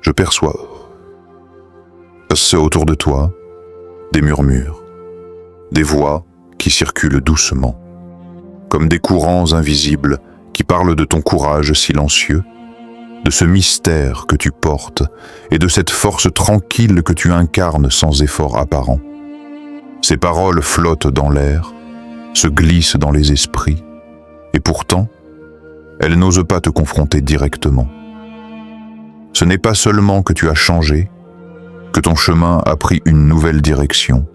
je perçois autour de toi des murmures, des voix qui circulent doucement, comme des courants invisibles qui parlent de ton courage silencieux, de ce mystère que tu portes et de cette force tranquille que tu incarnes sans effort apparent. Ces paroles flottent dans l'air, se glissent dans les esprits, et pourtant, elles n'osent pas te confronter directement. Ce n'est pas seulement que tu as changé, que ton chemin a pris une nouvelle direction,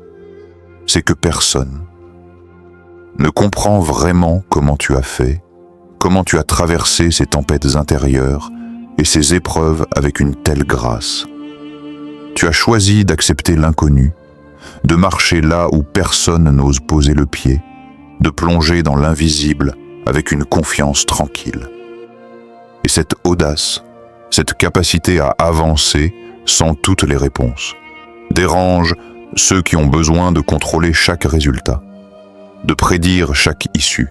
c'est que personne ne comprend vraiment comment tu as fait, comment tu as traversé ces tempêtes intérieures et ces épreuves avec une telle grâce. Tu as choisi d'accepter l'inconnu, de marcher là où personne n'ose poser le pied, de plonger dans l'invisible avec une confiance tranquille. Et cette audace, cette capacité à avancer sans toutes les réponses, dérange ceux qui ont besoin de contrôler chaque résultat, de prédire chaque issue.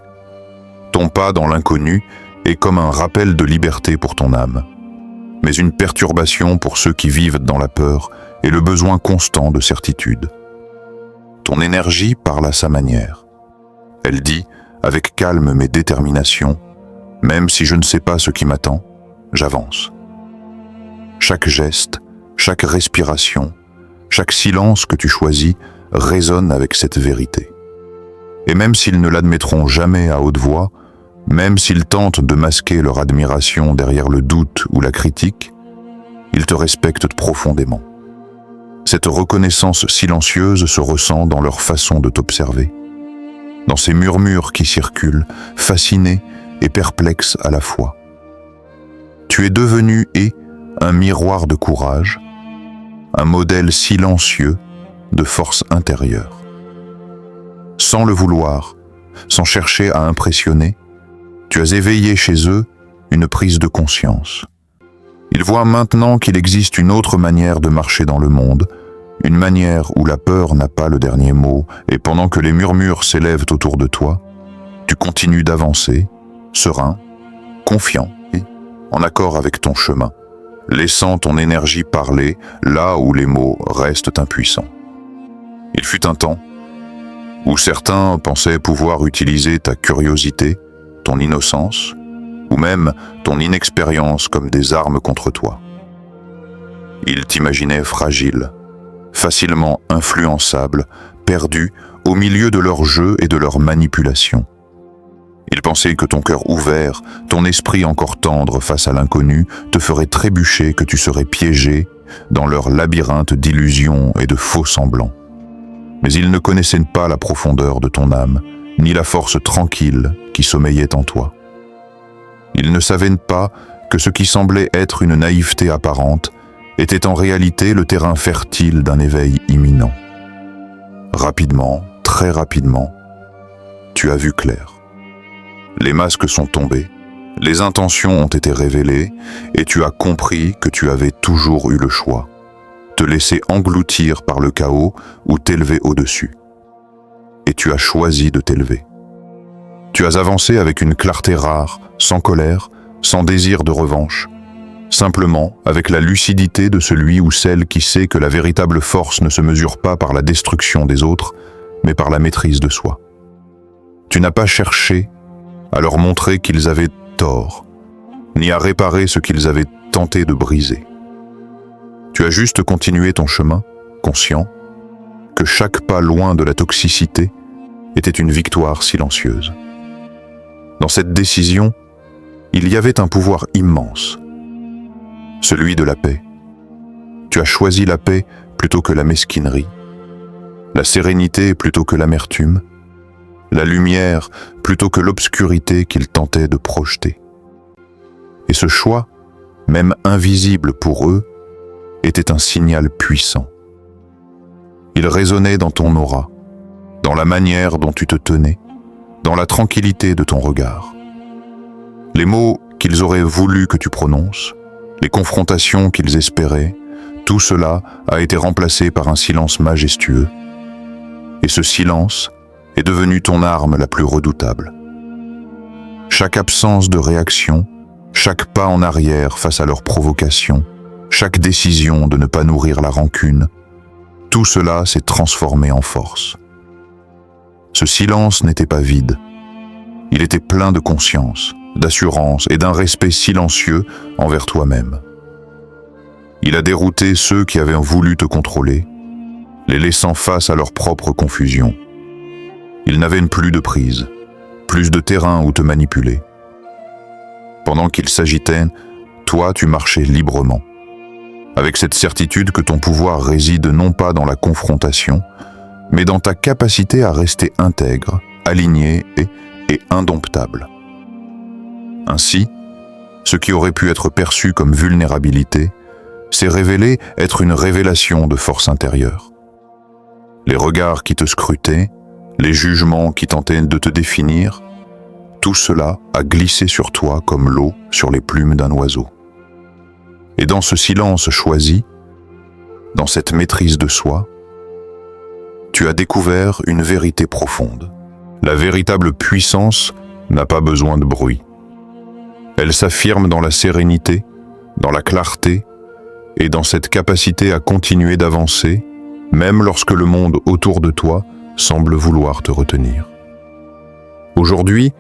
Ton pas dans l'inconnu est comme un rappel de liberté pour ton âme, mais une perturbation pour ceux qui vivent dans la peur et le besoin constant de certitude. Ton énergie parle à sa manière. Elle dit, avec calme mais détermination, « Même si je ne sais pas ce qui m'attend, j'avance. » Chaque geste, chaque respiration, chaque silence que tu choisis résonne avec cette vérité. Et même s'ils ne l'admettront jamais à haute voix, même s'ils tentent de masquer leur admiration derrière le doute ou la critique, ils te respectent profondément. Cette reconnaissance silencieuse se ressent dans leur façon de t'observer, dans ces murmures qui circulent, fascinés et perplexes à la fois. Tu es devenu un miroir de courage, un modèle silencieux de force intérieure. Sans le vouloir, sans chercher à impressionner, tu as éveillé chez eux une prise de conscience. Ils voient maintenant qu'il existe une autre manière de marcher dans le monde, une manière où la peur n'a pas le dernier mot, et pendant que les murmures s'élèvent autour de toi, tu continues d'avancer, serein, confiant et en accord avec ton chemin, laissant ton énergie parler là où les mots restent impuissants. Il fut un temps où certains pensaient pouvoir utiliser ta curiosité, ton innocence, ou même ton inexpérience comme des armes contre toi. Ils t'imaginaient fragile, facilement influençable, perdu au milieu de leur jeu et de leur manipulation. Ils pensaient que ton cœur ouvert, ton esprit encore tendre face à l'inconnu, te ferait trébucher, que tu serais piégé dans leur labyrinthe d'illusions et de faux semblants. Mais ils ne connaissaient pas la profondeur de ton âme, ni la force tranquille qui sommeillait en toi. Ils ne savaient pas que ce qui semblait être une naïveté apparente était en réalité le terrain fertile d'un éveil imminent. Rapidement, très rapidement, tu as vu clair. Les masques sont tombés, les intentions ont été révélées et tu as compris que tu avais toujours eu le choix. Te laisser engloutir par le chaos ou t'élever au-dessus. Et tu as choisi de t'élever. Tu as avancé avec une clarté rare, sans colère, sans désir de revanche, simplement avec la lucidité de celui ou celle qui sait que la véritable force ne se mesure pas par la destruction des autres, mais par la maîtrise de soi. Tu n'as pas cherché à leur montrer qu'ils avaient tort, ni à réparer ce qu'ils avaient tenté de briser. Tu as juste continué ton chemin, conscient que chaque pas loin de la toxicité était une victoire silencieuse. Dans cette décision, il y avait un pouvoir immense, celui de la paix. Tu as choisi la paix plutôt que la mesquinerie, la sérénité plutôt que l'amertume, la lumière plutôt que l'obscurité qu'ils tentaient de projeter. Et ce choix, même invisible pour eux, était un signal puissant. Il résonnait dans ton aura, dans la manière dont tu te tenais, dans la tranquillité de ton regard. Les mots qu'ils auraient voulu que tu prononces, les confrontations qu'ils espéraient, tout cela a été remplacé par un silence majestueux. Et ce silence est devenu ton arme la plus redoutable. Chaque absence de réaction, chaque pas en arrière face à leur provocation, chaque décision de ne pas nourrir la rancune, tout cela s'est transformé en force. Ce silence n'était pas vide. Il était plein de conscience, d'assurance et d'un respect silencieux envers toi-même. Il a dérouté ceux qui avaient voulu te contrôler, les laissant face à leur propre confusion. Il n'avait plus de prise, plus de terrain où te manipuler. Pendant qu'il s'agitait, toi tu marchais librement, avec cette certitude que ton pouvoir réside non pas dans la confrontation, mais dans ta capacité à rester intègre, aligné et indomptable. Ainsi, ce qui aurait pu être perçu comme vulnérabilité s'est révélé être une révélation de force intérieure. Les regards qui te scrutaient, les jugements qui tentaient de te définir, tout cela a glissé sur toi comme l'eau sur les plumes d'un oiseau. Et dans ce silence choisi, dans cette maîtrise de soi, tu as découvert une vérité profonde. La véritable puissance n'a pas besoin de bruit. Elle s'affirme dans la sérénité, dans la clarté et dans cette capacité à continuer d'avancer, même lorsque le monde autour de toi semble vouloir te retenir. Aujourd'hui,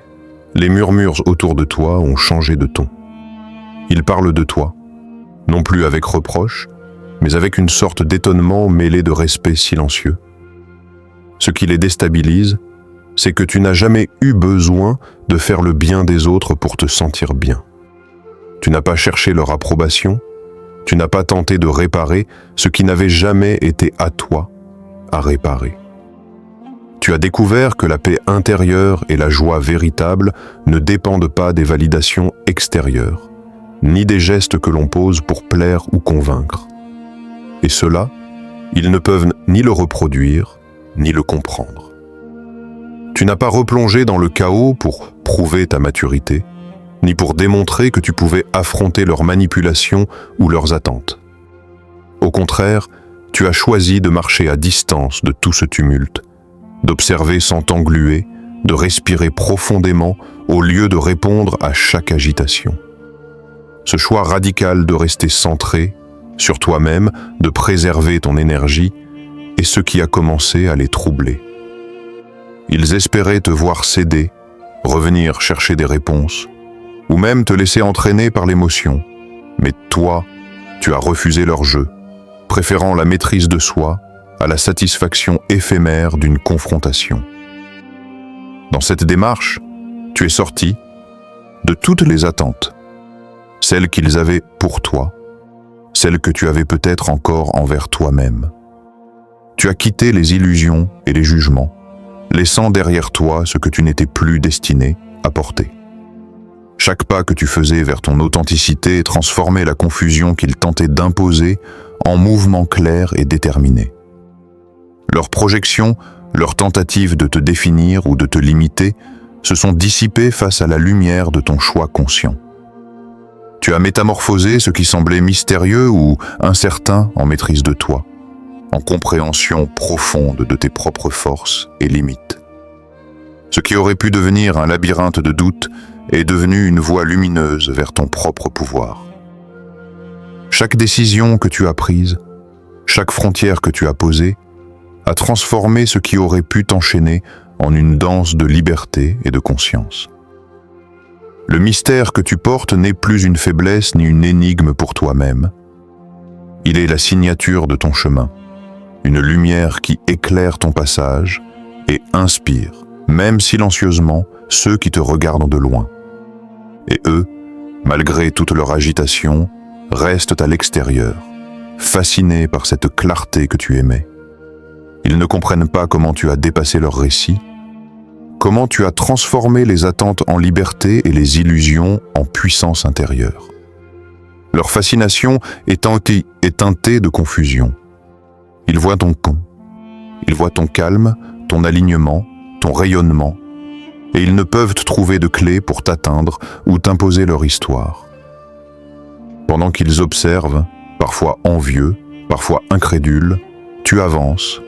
les murmures autour de toi ont changé de ton. Ils parlent de toi, non plus avec reproche, mais avec une sorte d'étonnement mêlé de respect silencieux. Ce qui les déstabilise, c'est que tu n'as jamais eu besoin de faire le bien des autres pour te sentir bien. Tu n'as pas cherché leur approbation, tu n'as pas tenté de réparer ce qui n'avait jamais été à toi à réparer. Tu as découvert que la paix intérieure et la joie véritable ne dépendent pas des validations extérieures, ni des gestes que l'on pose pour plaire ou convaincre. Et cela, ils ne peuvent ni le reproduire, ni le comprendre. Tu n'as pas replongé dans le chaos pour prouver ta maturité, ni pour démontrer que tu pouvais affronter leurs manipulations ou leurs attentes. Au contraire, tu as choisi de marcher à distance de tout ce tumulte, d'observer sans t'engluer, de respirer profondément au lieu de répondre à chaque agitation. Ce choix radical de rester centré sur toi-même, de préserver ton énergie, est ce qui a commencé à les troubler. Ils espéraient te voir céder, revenir chercher des réponses, ou même te laisser entraîner par l'émotion. Mais toi, tu as refusé leur jeu, préférant la maîtrise de soi à la satisfaction éphémère d'une confrontation. Dans cette démarche, tu es sorti de toutes les attentes, celles qu'ils avaient pour toi, celles que tu avais peut-être encore envers toi-même. Tu as quitté les illusions et les jugements, laissant derrière toi ce que tu n'étais plus destiné à porter. Chaque pas que tu faisais vers ton authenticité transformait la confusion qu'ils tentaient d'imposer en mouvement clair et déterminé. Leurs projections, leurs tentatives de te définir ou de te limiter se sont dissipées face à la lumière de ton choix conscient. Tu as métamorphosé ce qui semblait mystérieux ou incertain en maîtrise de toi, en compréhension profonde de tes propres forces et limites. Ce qui aurait pu devenir un labyrinthe de doutes est devenu une voie lumineuse vers ton propre pouvoir. Chaque décision que tu as prise, chaque frontière que tu as posée, a transformé ce qui aurait pu t'enchaîner en une danse de liberté et de conscience. Le mystère que tu portes n'est plus une faiblesse ni une énigme pour toi-même. Il est la signature de ton chemin, une lumière qui éclaire ton passage et inspire, même silencieusement, ceux qui te regardent de loin. Et eux, malgré toute leur agitation, restent à l'extérieur, fascinés par cette clarté que tu émets. Ils ne comprennent pas comment tu as dépassé leur récit, comment tu as transformé les attentes en liberté et les illusions en puissance intérieure. Leur fascination est teintée de confusion. Ils voient ton calme, ton alignement, ton rayonnement, et ils ne peuvent trouver de clé pour t'atteindre ou t'imposer leur histoire. Pendant qu'ils observent, parfois envieux, parfois incrédules, tu avances,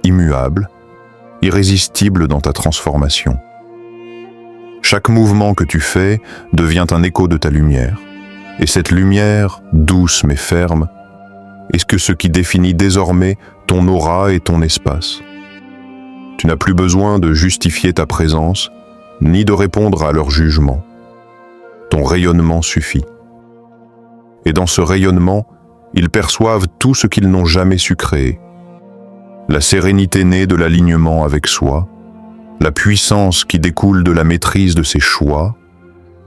immuable, irrésistible dans ta transformation. Chaque mouvement que tu fais devient un écho de ta lumière, Et cette lumière, douce mais ferme, est ce qui définit désormais ton aura et ton espace. Tu n'as plus besoin de justifier ta présence, ni de répondre à leur jugement. Ton rayonnement suffit. Et dans ce rayonnement, ils perçoivent tout ce qu'ils n'ont jamais su créer. La sérénité née de l'alignement avec soi, la puissance qui découle de la maîtrise de ses choix,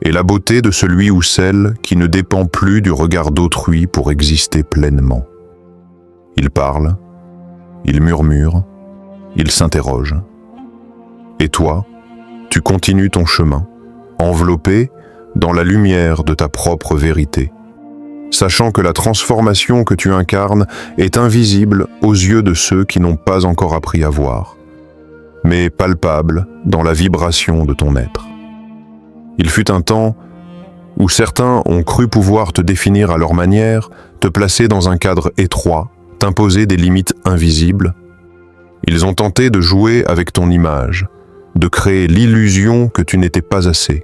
et la beauté de celui ou celle qui ne dépend plus du regard d'autrui pour exister pleinement. Ils parlent, ils murmurent, ils s'interrogent. Et toi, tu continues ton chemin, enveloppé dans la lumière de ta propre vérité, sachant que la transformation que tu incarnes est invisible aux yeux de ceux qui n'ont pas encore appris à voir, mais palpable dans la vibration de ton être. Il fut un temps où certains ont cru pouvoir te définir à leur manière, te placer dans un cadre étroit, t'imposer des limites invisibles. Ils ont tenté de jouer avec ton image, de créer l'illusion que tu n'étais pas assez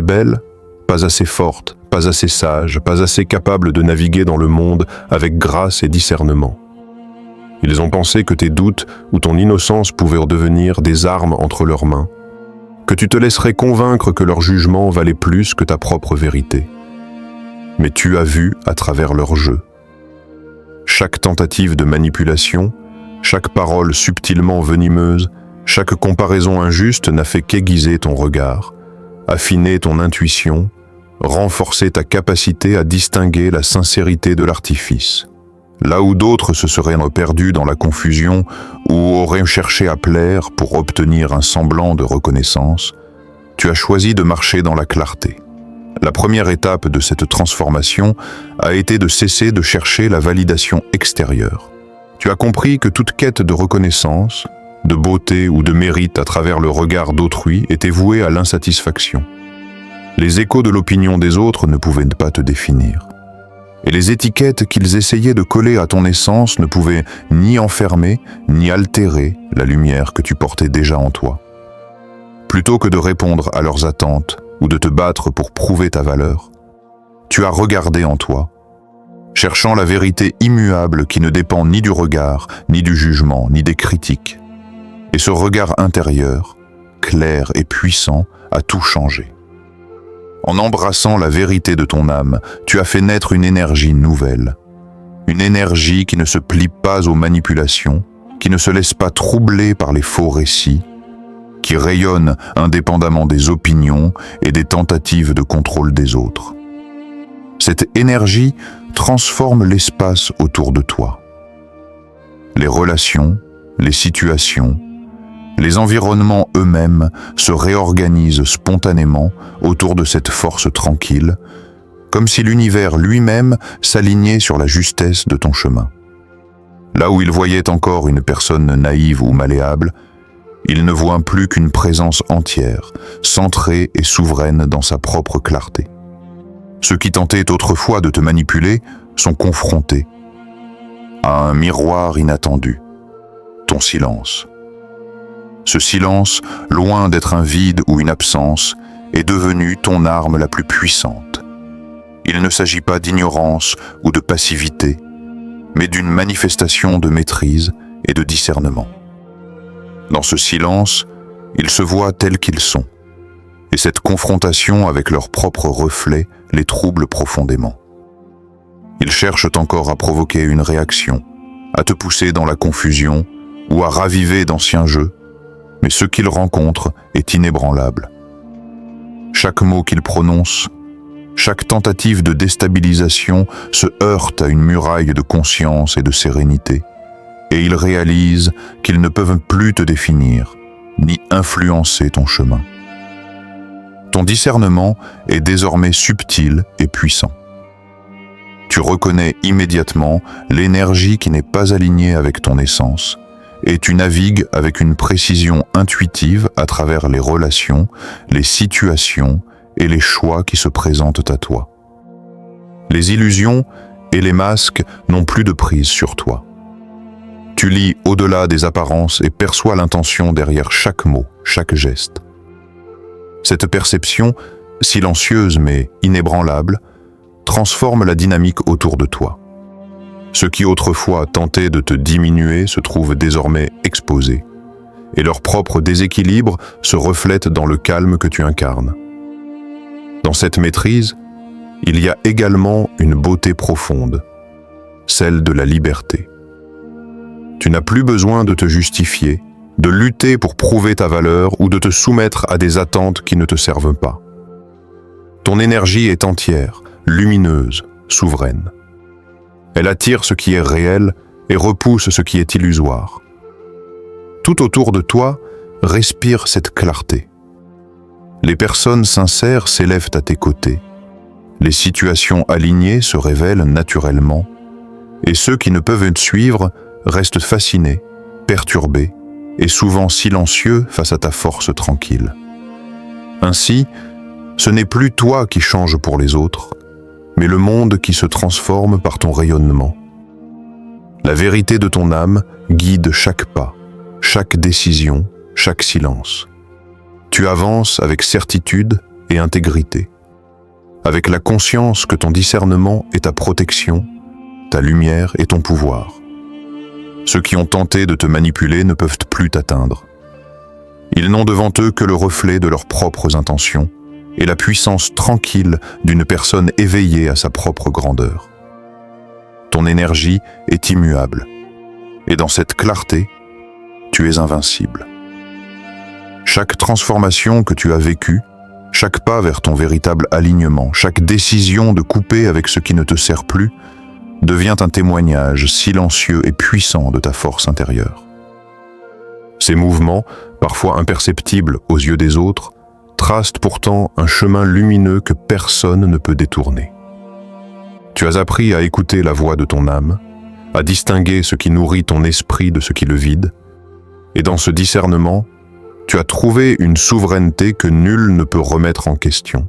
belle, pas assez forte, pas assez sage, pas assez capable de naviguer dans le monde avec grâce et discernement. Ils ont pensé que tes doutes ou ton innocence pouvaient devenir des armes entre leurs mains, que tu te laisserais convaincre que leur jugement valait plus que ta propre vérité. Mais tu as vu à travers leur jeu. Chaque tentative de manipulation, chaque parole subtilement venimeuse, chaque comparaison injuste n'a fait qu'aiguiser ton regard, affiner ton intuition, renforcer ta capacité à distinguer la sincérité de l'artifice. Là où d'autres se seraient perdus dans la confusion ou auraient cherché à plaire pour obtenir un semblant de reconnaissance, tu as choisi de marcher dans la clarté. La première étape de cette transformation a été de cesser de chercher la validation extérieure. Tu as compris que toute quête de reconnaissance, de beauté ou de mérite à travers le regard d'autrui était vouée à l'insatisfaction. Les échos de l'opinion des autres ne pouvaient pas te définir. Et les étiquettes qu'ils essayaient de coller à ton essence ne pouvaient ni enfermer, ni altérer la lumière que tu portais déjà en toi. Plutôt que de répondre à leurs attentes ou de te battre pour prouver ta valeur, tu as regardé en toi, cherchant la vérité immuable qui ne dépend ni du regard, ni du jugement, ni des critiques. Et ce regard intérieur, clair et puissant, a tout changé. En embrassant la vérité de ton âme, tu as fait naître une énergie nouvelle. Une énergie qui ne se plie pas aux manipulations, qui ne se laisse pas troubler par les faux récits, qui rayonne indépendamment des opinions et des tentatives de contrôle des autres. Cette énergie transforme l'espace autour de toi. Les relations, les situations, les environnements eux-mêmes se réorganisent spontanément autour de cette force tranquille, comme si l'univers lui-même s'alignait sur la justesse de ton chemin. Là où il voyait encore une personne naïve ou malléable, il ne voit plus qu'une présence entière, centrée et souveraine dans sa propre clarté. Ceux qui tentaient autrefois de te manipuler sont confrontés à un miroir inattendu, ton silence. Ce silence, loin d'être un vide ou une absence, est devenu ton arme la plus puissante. Il ne s'agit pas d'ignorance ou de passivité, mais d'une manifestation de maîtrise et de discernement. Dans ce silence, ils se voient tels qu'ils sont, et cette confrontation avec leurs propres reflets les trouble profondément. Ils cherchent encore à provoquer une réaction, à te pousser dans la confusion ou à raviver d'anciens jeux, mais ce qu'ils rencontrent est inébranlable. Chaque mot qu'ils prononcent, chaque tentative de déstabilisation se heurte à une muraille de conscience et de sérénité, et ils réalisent qu'ils ne peuvent plus te définir, ni influencer ton chemin. Ton discernement est désormais subtil et puissant. Tu reconnais immédiatement l'énergie qui n'est pas alignée avec ton essence, et tu navigues avec une précision intuitive à travers les relations, les situations et les choix qui se présentent à toi. Les illusions et les masques n'ont plus de prise sur toi. Tu lis au-delà des apparences et perçois l'intention derrière chaque mot, chaque geste. Cette perception, silencieuse mais inébranlable, transforme la dynamique autour de toi. Ceux qui autrefois tentaient de te diminuer se trouvent désormais exposés, et leur propre déséquilibre se reflète dans le calme que tu incarnes. Dans cette maîtrise, il y a également une beauté profonde, celle de la liberté. Tu n'as plus besoin de te justifier, de lutter pour prouver ta valeur ou de te soumettre à des attentes qui ne te servent pas. Ton énergie est entière, lumineuse, souveraine. Elle attire ce qui est réel et repousse ce qui est illusoire. Tout autour de toi, respire cette clarté. Les personnes sincères s'élèvent à tes côtés. Les situations alignées se révèlent naturellement, et ceux qui ne peuvent te suivre restent fascinés, perturbés et souvent silencieux face à ta force tranquille. Ainsi, ce n'est plus toi qui changes pour les autres, mais le monde qui se transforme par ton rayonnement. La vérité de ton âme guide chaque pas, chaque décision, chaque silence. Tu avances avec certitude et intégrité, avec la conscience que ton discernement est ta protection, ta lumière et ton pouvoir. Ceux qui ont tenté de te manipuler ne peuvent plus t'atteindre. Ils n'ont devant eux que le reflet de leurs propres intentions et la puissance tranquille d'une personne éveillée à sa propre grandeur. Ton énergie est immuable, et dans cette clarté, tu es invincible. Chaque transformation que tu as vécue, chaque pas vers ton véritable alignement, chaque décision de couper avec ce qui ne te sert plus, devient un témoignage silencieux et puissant de ta force intérieure. Ces mouvements, parfois imperceptibles aux yeux des autres, tracent pourtant un chemin lumineux que personne ne peut détourner. Tu as appris à écouter la voix de ton âme, à distinguer ce qui nourrit ton esprit de ce qui le vide, et dans ce discernement, tu as trouvé une souveraineté que nul ne peut remettre en question.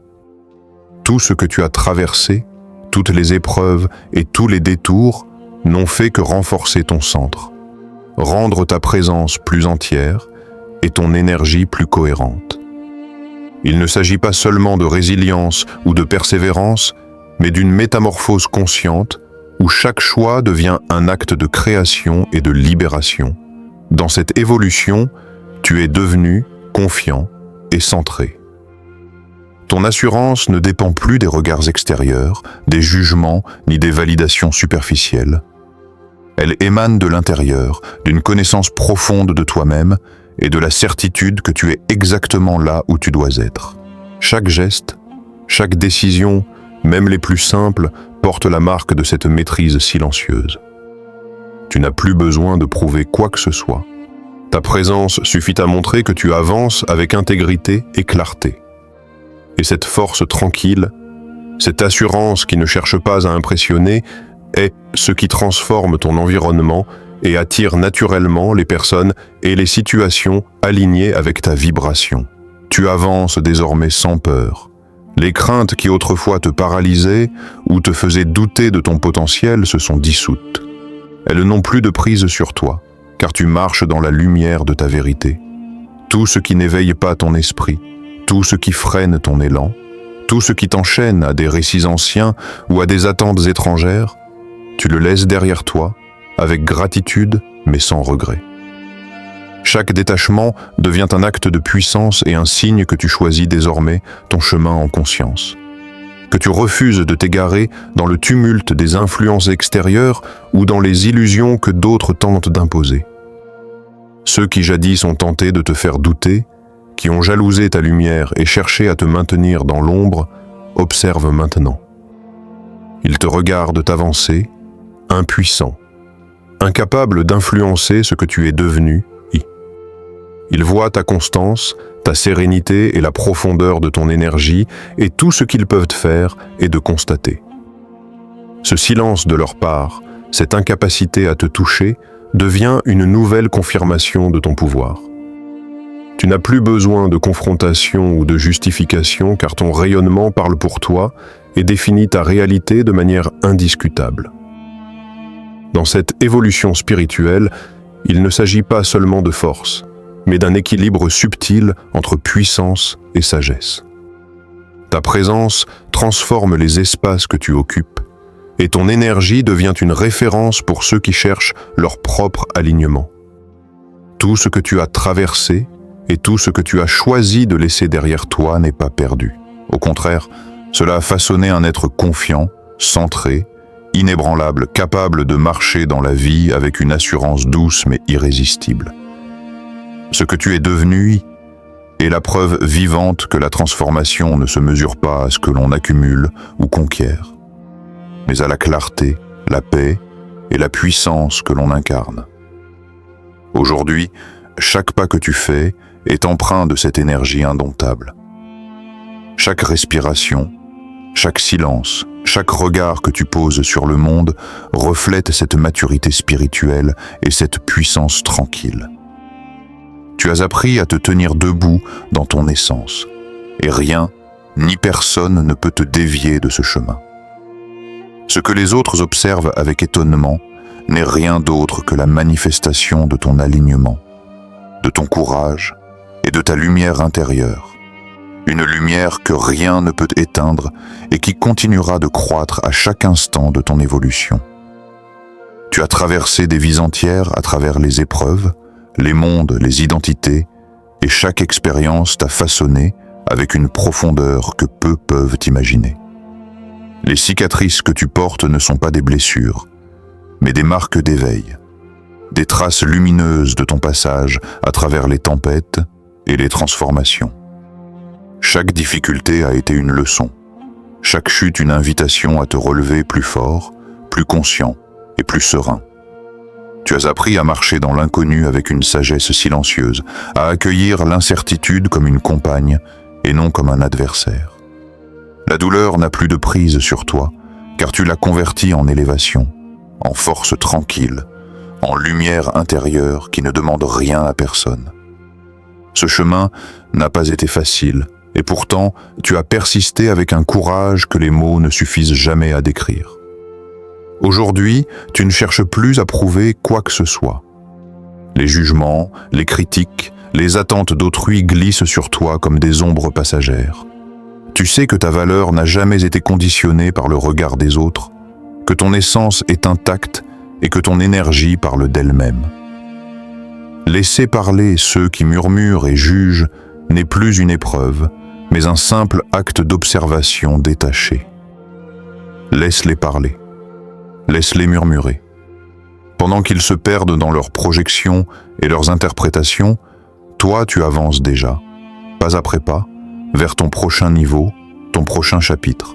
Tout ce que tu as traversé, toutes les épreuves et tous les détours n'ont fait que renforcer ton centre, rendre ta présence plus entière et ton énergie plus cohérente. Il ne s'agit pas seulement de résilience ou de persévérance, mais d'une métamorphose consciente où chaque choix devient un acte de création et de libération. Dans cette évolution, tu es devenu confiant et centré. Ton assurance ne dépend plus des regards extérieurs, des jugements ni des validations superficielles. Elle émane de l'intérieur, d'une connaissance profonde de toi-même et de la certitude que tu es exactement là où tu dois être. Chaque geste, chaque décision, même les plus simples, portent la marque de cette maîtrise silencieuse. Tu n'as plus besoin de prouver quoi que ce soit. Ta présence suffit à montrer que tu avances avec intégrité et clarté. Et cette force tranquille, cette assurance qui ne cherche pas à impressionner, est ce qui transforme ton environnement et attire naturellement les personnes et les situations alignées avec ta vibration. Tu avances désormais sans peur. Les craintes qui autrefois te paralysaient ou te faisaient douter de ton potentiel se sont dissoutes. Elles n'ont plus de prise sur toi, car tu marches dans la lumière de ta vérité. Tout ce qui n'éveille pas ton esprit, tout ce qui freine ton élan, tout ce qui t'enchaîne à des récits anciens ou à des attentes étrangères, tu le laisses derrière toi, avec gratitude mais sans regret. Chaque détachement devient un acte de puissance et un signe que tu choisis désormais ton chemin en conscience. Que tu refuses de t'égarer dans le tumulte des influences extérieures ou dans les illusions que d'autres tentent d'imposer. Ceux qui jadis ont tenté de te faire douter, qui ont jalousé ta lumière et cherché à te maintenir dans l'ombre, observent maintenant. Ils te regardent avancer, impuissant, incapable d'influencer ce que tu es devenu. Ils voient ta constance, ta sérénité et la profondeur de ton énergie, et tout ce qu'ils peuvent faire est de constater. Ce silence de leur part, cette incapacité à te toucher, devient une nouvelle confirmation de ton pouvoir. Tu n'as plus besoin de confrontation ou de justification car ton rayonnement parle pour toi et définit ta réalité de manière indiscutable. Dans cette évolution spirituelle, il ne s'agit pas seulement de force, mais d'un équilibre subtil entre puissance et sagesse. Ta présence transforme les espaces que tu occupes et ton énergie devient une référence pour ceux qui cherchent leur propre alignement. Tout ce que tu as traversé et tout ce que tu as choisi de laisser derrière toi n'est pas perdu. Au contraire, cela a façonné un être confiant, centré, inébranlable, capable de marcher dans la vie avec une assurance douce mais irrésistible. Ce que tu es devenu est la preuve vivante que la transformation ne se mesure pas à ce que l'on accumule ou conquiert, mais à la clarté, la paix et la puissance que l'on incarne. Aujourd'hui, chaque pas que tu fais est empreint de cette énergie indomptable. Chaque respiration, chaque silence, chaque regard que tu poses sur le monde reflète cette maturité spirituelle et cette puissance tranquille. Tu as appris à te tenir debout dans ton essence, et rien, ni personne ne peut te dévier de ce chemin. Ce que les autres observent avec étonnement n'est rien d'autre que la manifestation de ton alignement, de ton courage et de ta lumière intérieure. Une lumière que rien ne peut éteindre et qui continuera de croître à chaque instant de ton évolution. Tu as traversé des vies entières à travers les épreuves, les mondes, les identités, et chaque expérience t'a façonné avec une profondeur que peu peuvent imaginer. Les cicatrices que tu portes ne sont pas des blessures, mais des marques d'éveil, des traces lumineuses de ton passage à travers les tempêtes et les transformations. Chaque difficulté a été une leçon, chaque chute une invitation à te relever plus fort, plus conscient et plus serein. Tu as appris à marcher dans l'inconnu avec une sagesse silencieuse, à accueillir l'incertitude comme une compagne et non comme un adversaire. La douleur n'a plus de prise sur toi, car tu l'as convertie en élévation, en force tranquille, en lumière intérieure qui ne demande rien à personne. Ce chemin n'a pas été facile, et pourtant tu as persisté avec un courage que les mots ne suffisent jamais à décrire. Aujourd'hui, tu ne cherches plus à prouver quoi que ce soit. Les jugements, les critiques, les attentes d'autrui glissent sur toi comme des ombres passagères. Tu sais que ta valeur n'a jamais été conditionnée par le regard des autres, que ton essence est intacte et que ton énergie parle d'elle-même. Laisser parler ceux qui murmurent et jugent n'est plus une épreuve, mais un simple acte d'observation détaché. Laisse-les parler. Laisse-les murmurer. Pendant qu'ils se perdent dans leurs projections et leurs interprétations, toi tu avances déjà, pas après pas, vers ton prochain niveau, ton prochain chapitre.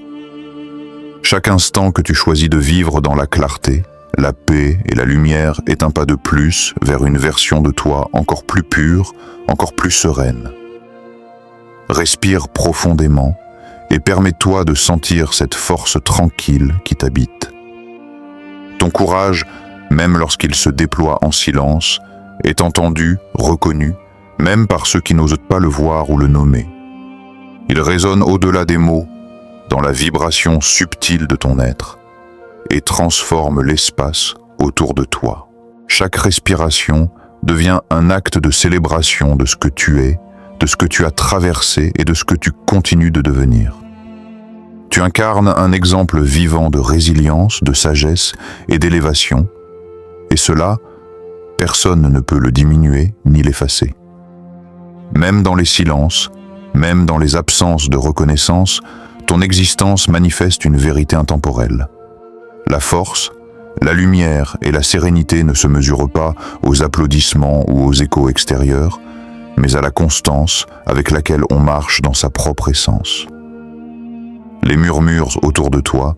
Chaque instant que tu choisis de vivre dans la clarté, la paix et la lumière est un pas de plus vers une version de toi encore plus pure, encore plus sereine. Respire profondément et permets-toi de sentir cette force tranquille qui t'habite. Ton courage, même lorsqu'il se déploie en silence, est entendu, reconnu, même par ceux qui n'osent pas le voir ou le nommer. Il résonne au-delà des mots, dans la vibration subtile de ton être, et transforme l'espace autour de toi. Chaque respiration devient un acte de célébration de ce que tu es, de ce que tu as traversé et de ce que tu continues de devenir. Tu incarnes un exemple vivant de résilience, de sagesse et d'élévation, et cela, personne ne peut le diminuer ni l'effacer. Même dans les silences, même dans les absences de reconnaissance, ton existence manifeste une vérité intemporelle. La force, la lumière et la sérénité ne se mesurent pas aux applaudissements ou aux échos extérieurs, mais à la constance avec laquelle on marche dans sa propre essence. Les murmures autour de toi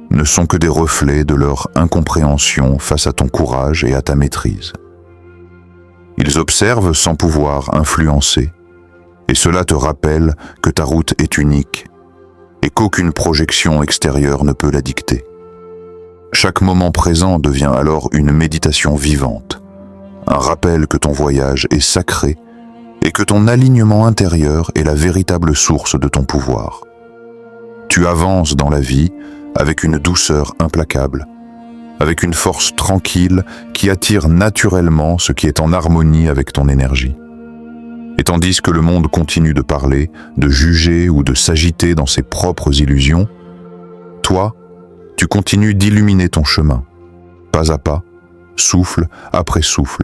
ne sont que des reflets de leur incompréhension face à ton courage et à ta maîtrise. Ils observent sans pouvoir influencer, et cela te rappelle que ta route est unique et qu'aucune projection extérieure ne peut la dicter. Chaque moment présent devient alors une méditation vivante, un rappel que ton voyage est sacré et que ton alignement intérieur est la véritable source de ton pouvoir. Tu avances dans la vie avec une douceur implacable, avec une force tranquille qui attire naturellement ce qui est en harmonie avec ton énergie. Et Et tandis que le monde continue de parler, de juger ou de s'agiter dans ses propres illusions, toi, tu continues d'illuminer ton chemin, pas à pas, souffle après souffle,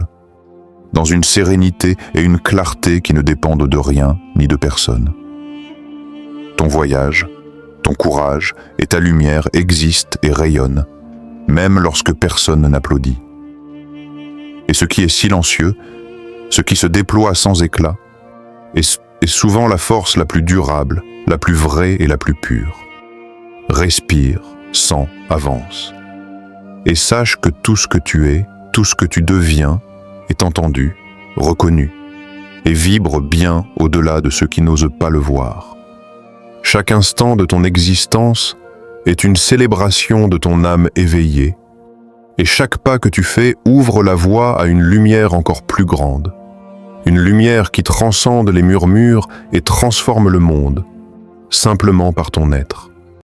dans une sérénité et une clarté qui ne dépendent de rien ni de personne. Ton voyage, ton courage et ta lumière existent et rayonnent, même lorsque personne n'applaudit. Et ce qui est silencieux, ce qui se déploie sans éclat, est souvent la force la plus durable, la plus vraie et la plus pure. Respire, sens, avance. Et sache que tout ce que tu es, tout ce que tu deviens, est entendu, reconnu, et vibre bien au-delà de ceux qui n'osent pas le voir. Chaque instant de ton existence est une célébration de ton âme éveillée, et chaque pas que tu fais ouvre la voie à une lumière encore plus grande, une lumière qui transcende les murmures et transforme le monde, simplement par ton être.